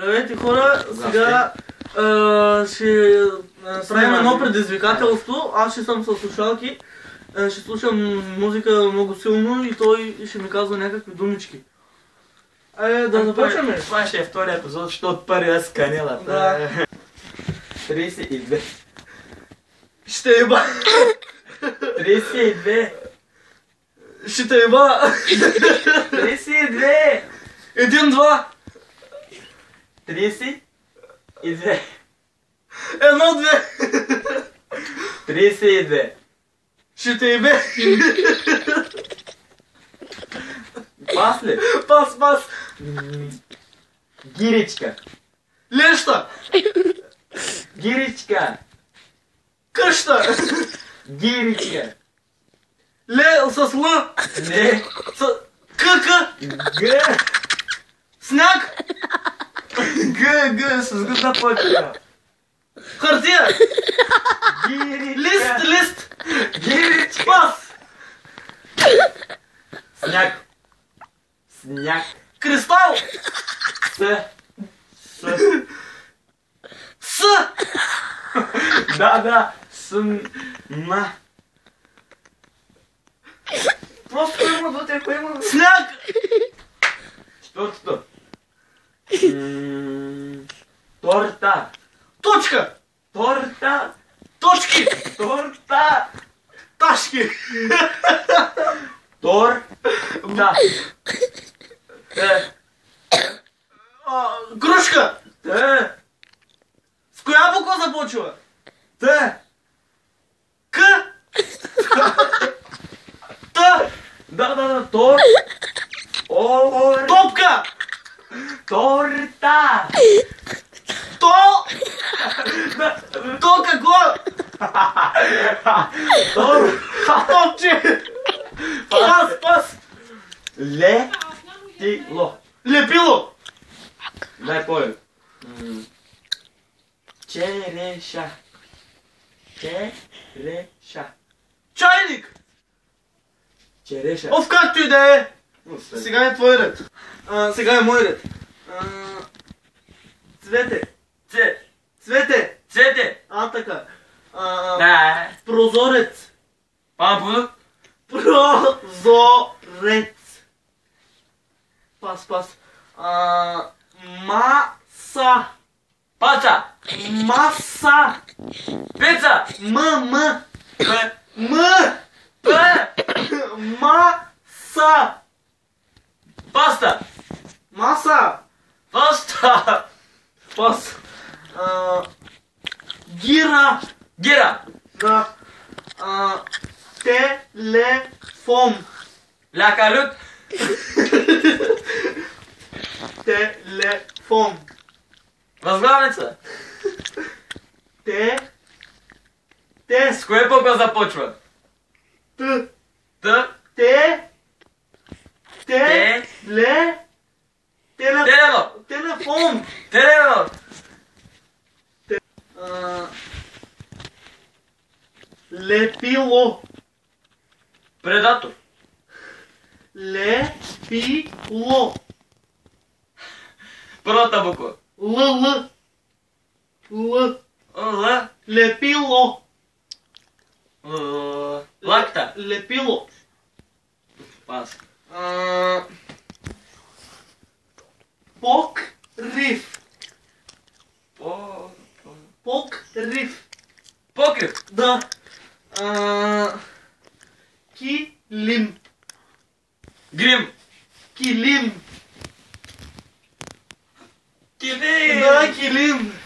Здравейте хора, сега ще правим едно предизвикателство. Аз ще съм със слушалки, ще слушам музика много силно и той ще ми казва някакви думички. Да започваме. Това ще е втория епизод, защото първия с канела. Да. 32. Ще еба. 32. Ще те еба. 32. 1-2. 32. 1-2. 32. Ще те ебе. Пас ли? Пас. Гиричка. Леща. Гиричка. Къща. Гиричка. С Л. Не. С К. Г. Сняг. Г. С Г започва. Хартия. Гиричка. Лист. Гиричка. Пас. Сняг. Кристал. С. Да. На. Просто кой има до те, кой има? Сняг. Четвъртото. Торта. Точка. Торта. Точки. Торта. Ташки. Торта. Кружка. Т. С коя буква започва? Т. К. Т. Да. Топка. Торта. То какво? Топче. Пас. Летило. Лепило. Дай повече. Череша. Чайник. Череша. Както и да е. Сега е твой ред. Сега е мой ред. Цвете. Цвете. Така. Да. Прозорец. Пампу. Прозорец. Пас. Маса. Паца. Маса. Пица. М. П. Маса. Паста. Маса. Паста. Пас. Гира. Да. Телефон. Лякалют. Телефон. Възглавница. С кое буква започва? Т. Т. Телефон. Телефон. Лепило. Предатор. Лепило. Първата буква. Л. Л. Лепило. Лакта. Лепило. Пас. Покрив. Покрив. Покрив. Да. Килим. Грим. Килим. Килим. Да, килим.